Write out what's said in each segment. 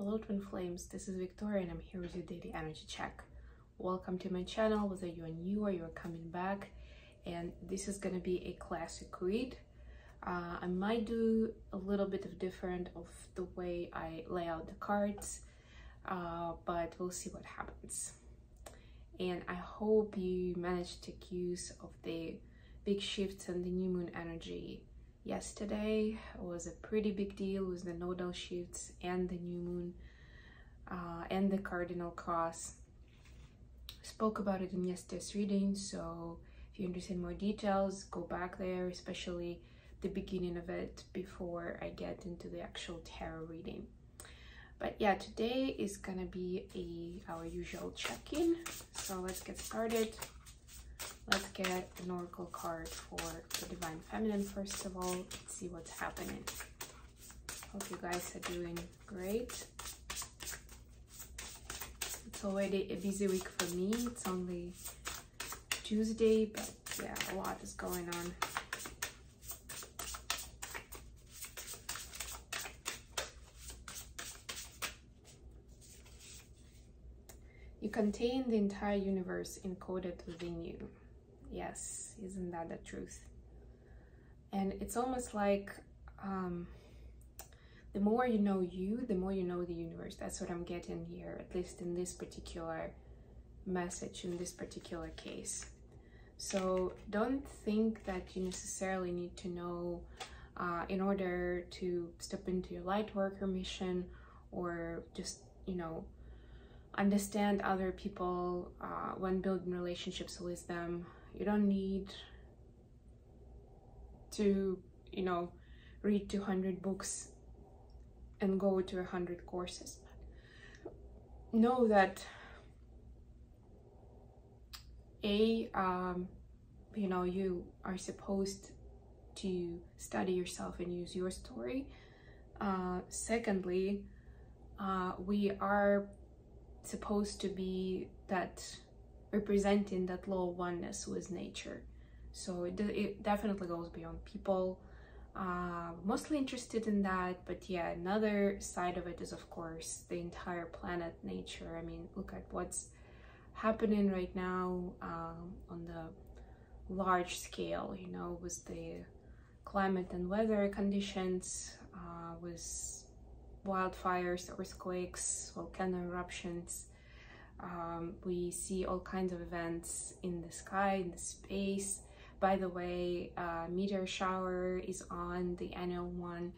Hello Twin Flames, this is Victoria and I'm here with your daily energy check. Welcome to my channel, whether you are new or you are coming back. And this is gonna be a classic read. I might do a little bit of different of the way I lay out the cards, but we'll see what happens. And I hope you managed to take use of the big shifts and the new moon energy yesterday. It was a pretty big deal with the nodal shifts and the new moon and the cardinal cross. Spoke about it in yesterday's reading, so if you're interested in more details, go back there, especially the beginning of it before I get into the actual tarot reading. But yeah, today is gonna be our usual check-in, so let's get started. Let's get an oracle card for the Divine Feminine first of all. Let's see what's happening. Hope you guys are doing great. It's already a busy week for me. It's only Tuesday, but yeah, a lot is going on. You contain the entire universe encoded within you. Yes, isn't that the truth? And it's almost like the more you know you, the more you know the universe. That's what I'm getting here, at least in this particular message, in this particular case. So don't think that you necessarily need to know in order to step into your light worker mission, or just, you know, understand other people when building relationships with them. You don't need to, you know, read 200 books and go to 100 courses. Know that you know, you are supposed to study yourself and use your story. Secondly, we are supposed to be that representing that law of oneness with nature. So it definitely goes beyond people. Mostly interested in that, but yeah, another side of it is, of course, the entire planet, nature. I mean, look at what's happening right now on the large scale, you know, with the climate and weather conditions, with wildfires, earthquakes, volcano eruptions. We see all kinds of events in the sky, in the space. By the way, meteor shower is on, the annual one.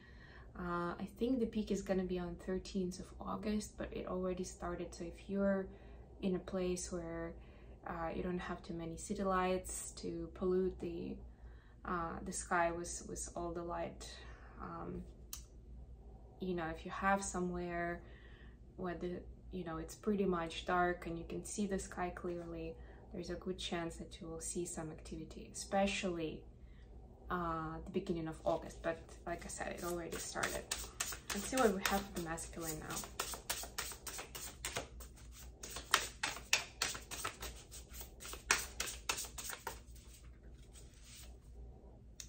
I think the peak is gonna be on 13th of August, but it already started. So if you're in a place where you don't have too many city lights to pollute the sky with all the light, you know, if you have somewhere where you know, it's pretty much dark and you can see the sky clearly, there's a good chance that you will see some activity, especially the beginning of August. But like I said, it already started. Let's see what we have for the masculine now.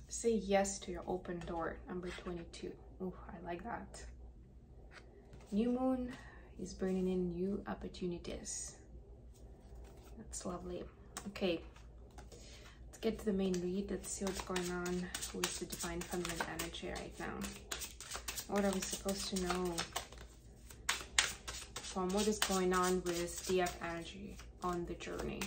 Say yes to your open door, number 22. Oh, I like that. New moon is bringing in new opportunities. That's lovely. Okay, let's get to the main read. Let's see what's going on with the Divine Feminine energy right now. What are we supposed to know from what is going on with zodiac energy on the journey?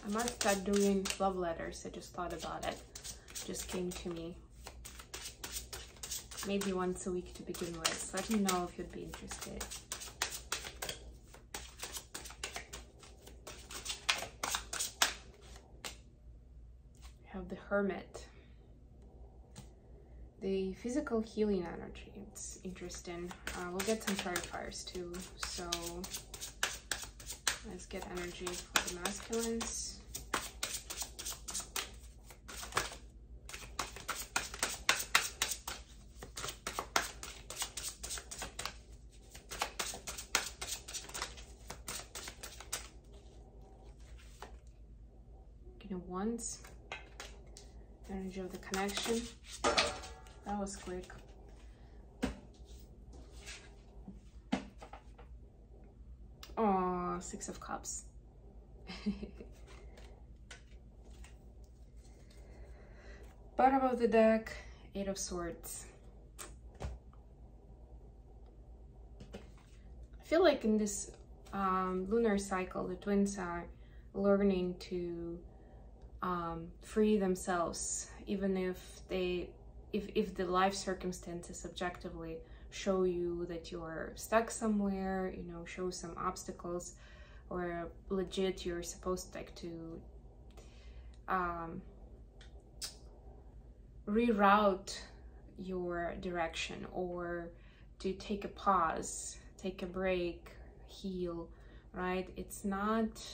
I might start doing love letters. I just thought about it. Just came to me. Maybe once a week to begin with. Let me know if you'd be interested. I have the Hermit. The physical healing energy. It's interesting. We'll get some clarifiers too. So let's get energy for the masculines. King of Wands. Energy of the connection. That was quick. Oh, Six of Cups. Bottom of the deck, Eight of Swords. I feel like in this lunar cycle, the twins are learning to free themselves, even if if the life circumstances objectively show you that you're stuck somewhere, you know, show some obstacles, or legit you're supposed like to reroute your direction, or to take a pause, take a break, heal, right? It's not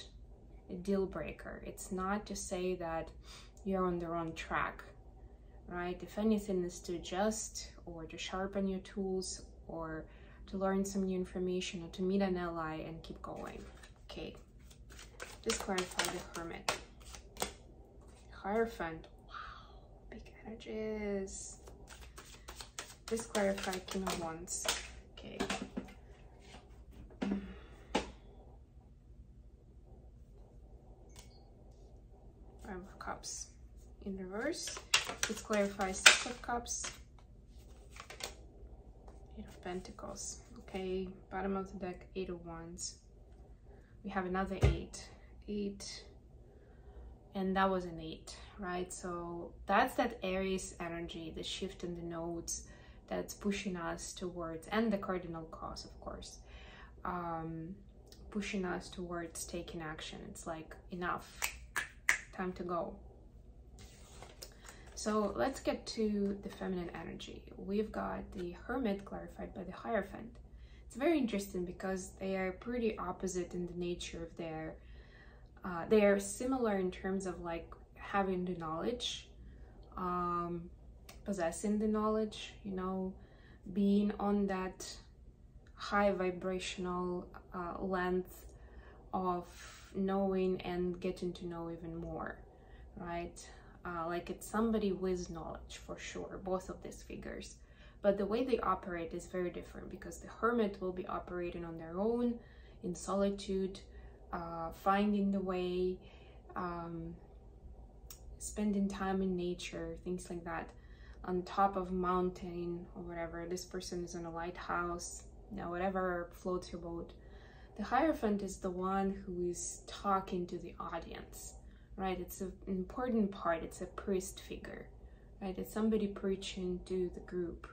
a deal breaker. It's not to say that you're on the wrong track, right? If anything, is to adjust or to sharpen your tools, or to learn some new information, or to meet an ally and keep going. Okay, just clarify the Hermit. Hierophant. Wow, big energies. Just clarify King of Wands. Okay. Five of Cups in reverse. Let's clarify Six of Cups. Eight of Pentacles. Okay, bottom of the deck, Eight of Wands. We have another eight, and that was an 8, right? So that's that Aries energy, the shift in the nodes that's pushing us towards, and the cardinal cross, of course, pushing us towards taking action. It's like, enough, time to go. So let's get to the feminine energy. We've got the Hermit clarified by the Hierophant. It's very interesting because they are pretty opposite in the nature of their, they are similar in terms of like having the knowledge, possessing the knowledge, you know, being on that high vibrational length of knowing and getting to know even more, right? Like it's somebody with knowledge for sure, both of these figures. But the way they operate is very different, because the Hermit will be operating on their own, in solitude, finding the way, spending time in nature, things like that, on top of a mountain or whatever. This person is on a lighthouse, you know, whatever floats your boat. The Hierophant is the one who is talking to the audience, right? It's an important part. It's a priest figure, right? It's somebody preaching to the group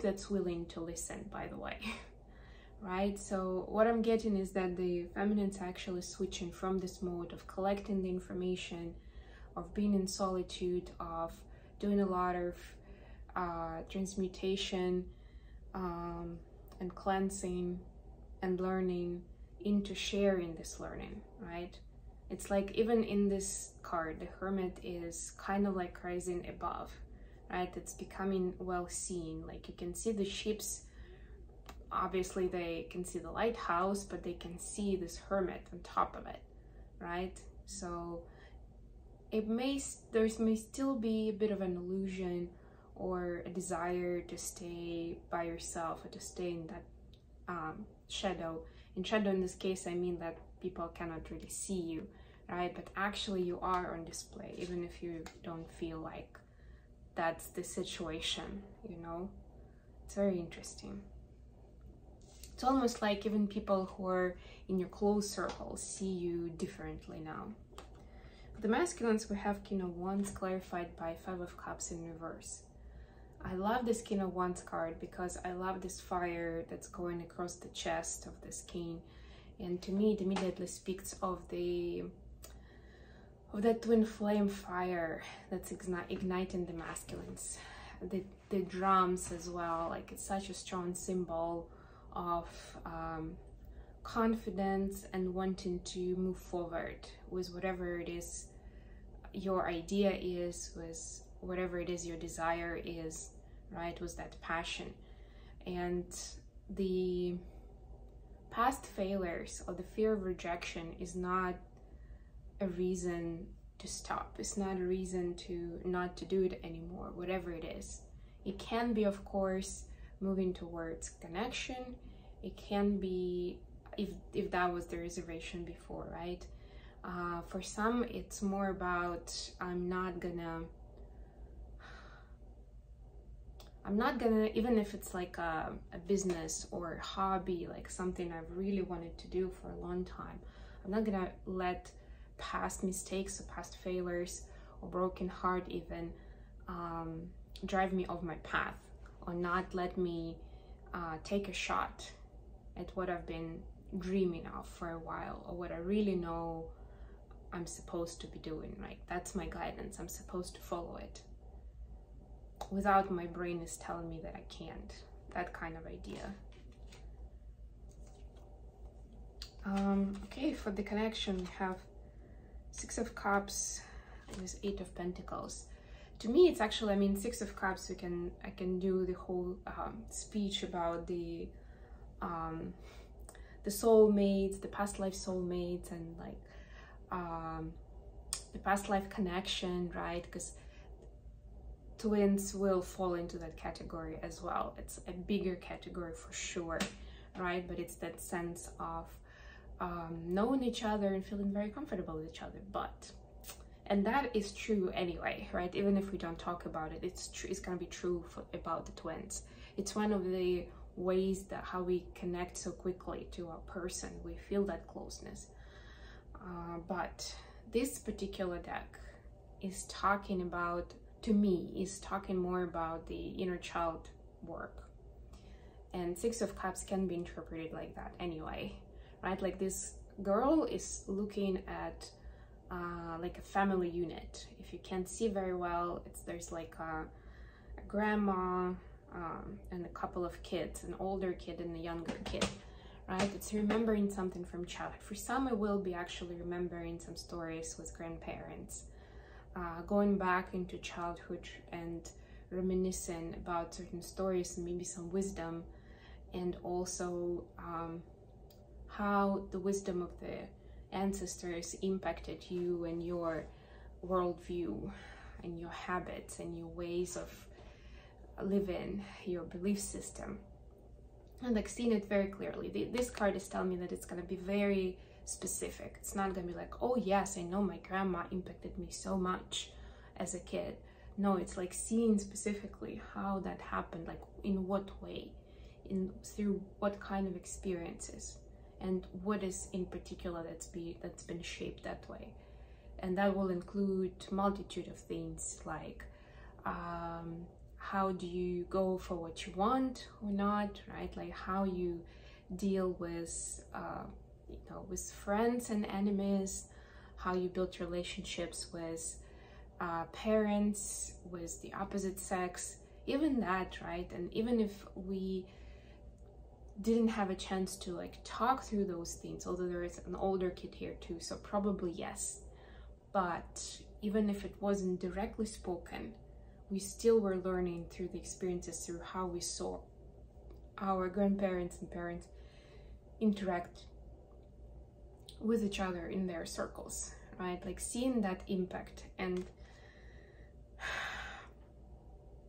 that's willing to listen, by the way. Right? So what I'm getting is that the feminine's actually switching from this mode of collecting the information, of being in solitude, of doing a lot of transmutation and cleansing and learning, into sharing this learning, right? It's like, even in this card, the Hermit is kind of like rising above, right? It's becoming well seen. Like you can see the ships, obviously they can see the lighthouse, but they can see this Hermit on top of it, right? So there may still be a bit of an illusion or a desire to stay by yourself, or to stay in that shadow. In shadow, in this case, I mean that people cannot really see you, right? But actually you are on display, even if you don't feel like that's the situation, you know? It's very interesting. It's almost like even people who are in your close circle see you differently now. The masculines, we have King of Wands clarified by Five of Cups in reverse. I love this King of Wands card because I love this fire that's going across the chest of this king. And to me, it immediately speaks of that twin flame fire that's igniting the masculines. The drums as well, like it's such a strong symbol of confidence and wanting to move forward with whatever it is your idea is, with whatever it is your desire is, right? With that passion. And the past failures or the fear of rejection is not a reason to stop. It's not a reason to not to do it anymore, whatever it is. It can be, of course, moving towards connection. It can be, if that was the reservation before, right? For some, it's more about I'm not gonna, even if it's like a business or a hobby, like something I've really wanted to do for a long time, I'm not gonna let past mistakes or past failures or broken heart even drive me off my path, or not let me take a shot at what I've been dreaming of for a while, or what I really know I'm supposed to be doing, right? That's my guidance. I'm supposed to follow it without my brain is telling me that I can't. That kind of idea. Okay, for the connection, we have Six of Cups with Eight of Pentacles. To me, it's actually, I mean, Six of Cups, I can do the whole speech about the soulmates, the past life soulmates, and like the past life connection, right? Because twins will fall into that category as well. It's a bigger category for sure, right? But it's that sense of knowing each other and feeling very comfortable with each other. And that is true anyway, right? Even if we don't talk about it, it's true. It's gonna be true about the twins. It's one of the ways that how we connect so quickly to a person. We feel that closeness. But this particular deck is talking about, to me, is talking more about the inner child work. And Six of Cups can be interpreted like that anyway, right? Like this girl is looking at like a family unit. If you can't see very well, there's like a grandma and a couple of kids, an older kid and a younger kid, right? It's remembering something from childhood. For some, it will be actually remembering some stories with grandparents, going back into childhood and reminiscing about certain stories and maybe some wisdom, and also how the wisdom of the ancestors impacted you and your worldview and your habits and your ways of living, your belief system. And like seeing it very clearly. This card is telling me that it's going to be very specific. It's not going to be like, oh yes, I know my grandma impacted me so much as a kid. No, it's like seeing specifically how that happened, like in what way, through what kind of experiences, and what is in particular that's been shaped that way. And that will include multitude of things, like how do you go for what you want or not, right? Like how you deal with you know, with friends and enemies, how you build relationships with parents, with the opposite sex, even that, right? And even if we didn't have a chance to like talk through those things, although there is an older kid here too, so probably yes, but even if it wasn't directly spoken, we still were learning through the experiences, through how we saw our grandparents and parents interact with each other in their circles, right? Like seeing that impact, and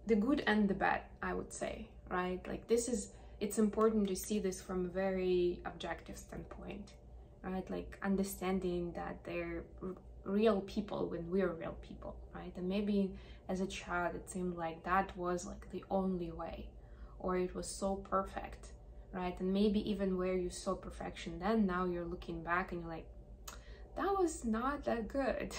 the good and the bad, I would say, right? Like it's important to see this from a very objective standpoint, right? Like understanding that they're real people when we're real people, right? And maybe as a child it seemed like that was like the only way, or it was so perfect, right? And maybe even where you saw perfection then, now you're looking back and you're like, that was not that good.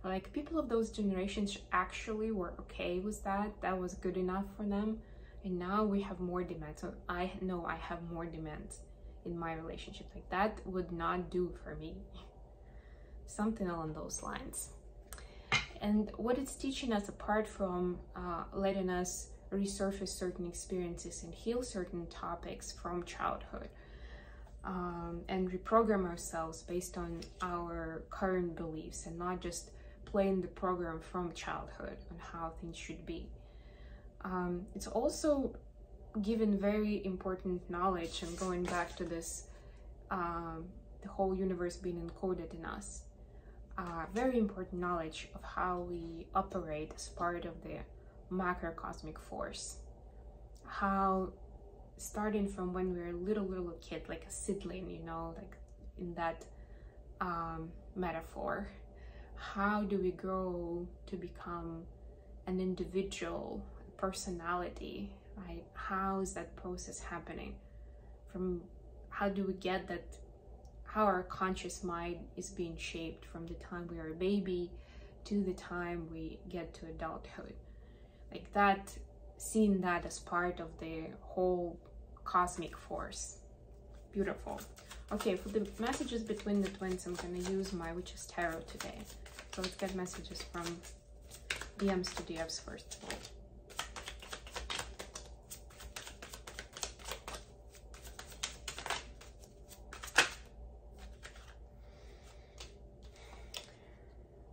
Like people of those generations actually were okay with that. That was good enough for them. And now we have more demands. So I know I have more demands in my relationship. Like that would not do for me. Something along those lines. And what it's teaching us, apart from letting us resurface certain experiences and heal certain topics from childhood, and reprogram ourselves based on our current beliefs, and not just playing the program from childhood on how things should be. It's also given very important knowledge, and going back to this, the whole universe being encoded in us. very important knowledge of how we operate as part of the macrocosmic force. How, starting from when we're a little kid, like a seedling, you know, like in that metaphor, how do we grow to become an individual personality, right? How is that process happening? From how do we get that, how our conscious mind is being shaped from the time we are a baby to the time we get to adulthood, like that, seeing that as part of the whole cosmic force. Beautiful. Okay, for the messages between the twins, I'm going to use my Witch's Tarot today. So let's get messages from DMs to DFs first of all.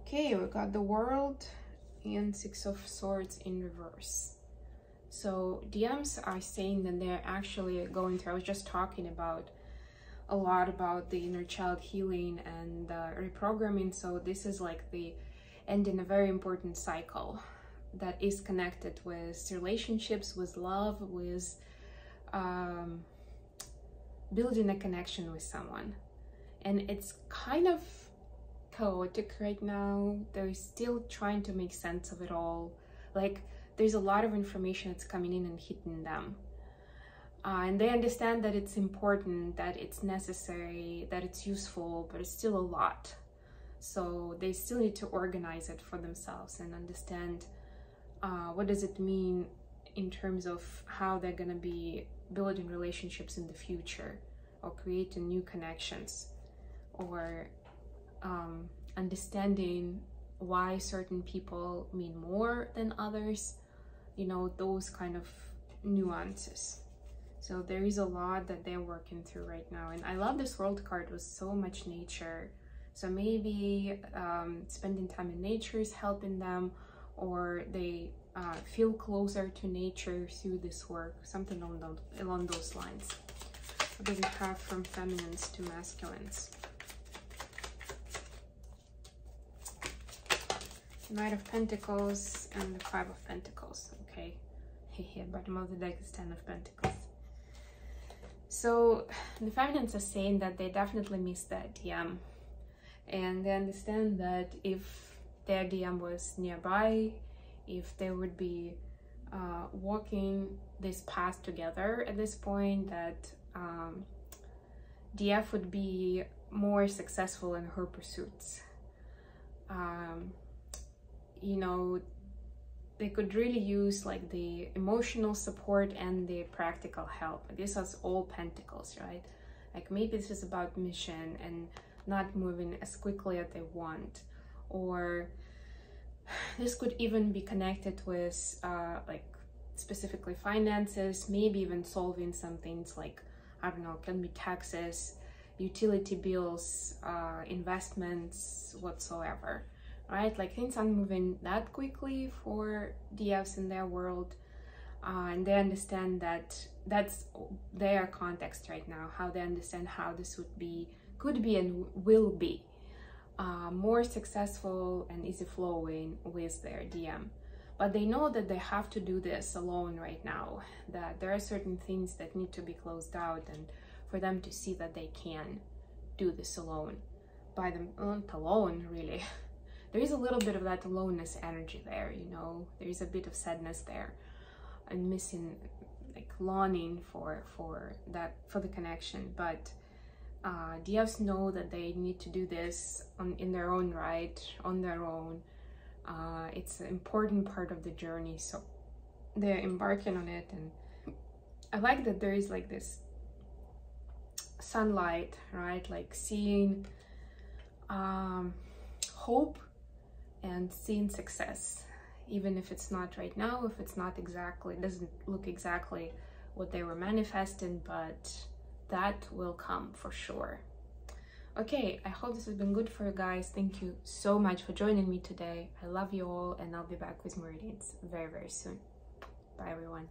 Okay, we got the World and Six of Swords in reverse. So DMs are saying that they're actually going through, I was just talking about a lot about the inner child healing and reprogramming. So this is like the end in a very important cycle that is connected with relationships, with love, with building a connection with someone. And it's kind of chaotic right now. They're still trying to make sense of it all. Like, there's a lot of information that's coming in and hitting them. And they understand that it's important, that it's necessary, that it's useful, but it's still a lot. So they still need to organize it for themselves and understand what does it mean in terms of how they're going to be building relationships in the future, or creating new connections, or understanding why certain people mean more than others, you know, those kind of nuances. So there is a lot that they're working through right now. And I love this World card with so much nature. So maybe spending time in nature is helping them, or they feel closer to nature through this work, something along those lines. What do we have from feminines to masculines? Knight of Pentacles and the Five of Pentacles. Okay, here, bottom of the deck is Ten of Pentacles. So the feminines are saying that they definitely miss that DM, and they understand that if their DM was nearby, if they would be walking this path together at this point, that DF would be more successful in her pursuits. You know, they could really use like the emotional support and the practical help. This is all Pentacles, right? Like maybe this is about mission and not moving as quickly as they want, or this could even be connected with like specifically finances, maybe even solving some things like, I don't know, can be taxes, utility bills, investments, whatsoever. Right, like things aren't moving that quickly for DFs in their world, and they understand that that's their context right now, how they understand how this would be, could be, and will be more successful and easy flowing with their DM. But they know that they have to do this alone right now, that there are certain things that need to be closed out, and for them to see that they can do this alone, by them, not alone really. There is a little bit of that aloneness energy there, you know, there is a bit of sadness there and missing, like longing for the connection. But DFs know that they need to do this in their own right, on their own. It's an important part of the journey, so they're embarking on it. And I like that there is like this sunlight, right, like seeing hope and seeing success, even if it's not right now, if it's not exactly, it doesn't look exactly what they were manifesting, but that will come for sure. Okay, I hope this has been good for you guys. Thank you so much for joining me today. I love you all, and I'll be back with more readings very, very soon. Bye everyone.